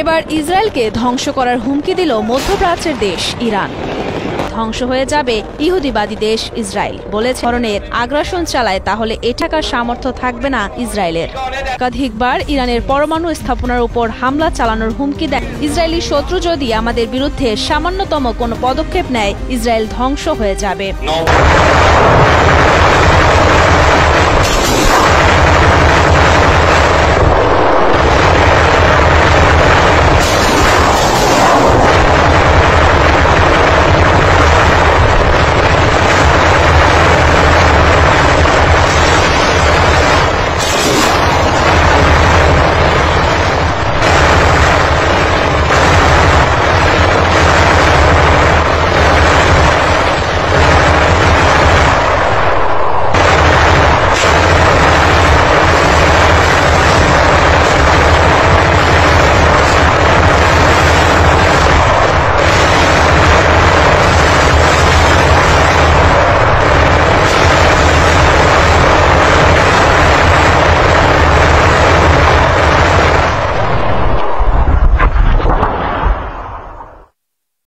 এবার ইসরায়েলকে ধ্বংস করার হুমকি দিল মধ্যপ্রাচ্যের দেশ ইরান। ধ্বংস হয়ে যাবে ইহুদিবাদী দেশ ইসরায়েল বলেছে, ধরনের আগ্রাসন চালায় তাহলে এটাকার সামর্থ্য থাকবে না ইসরায়েলের। একাধিকবার ইরানের পরমাণু স্থাপনার উপর হামলা চালানোর হুমকি দেয়। ইসরায়েলি শত্রু যদি আমাদের বিরুদ্ধে সামান্যতম কোনো পদক্ষেপ নেয়, ইসরায়েল ধ্বংস হয়ে যাবে।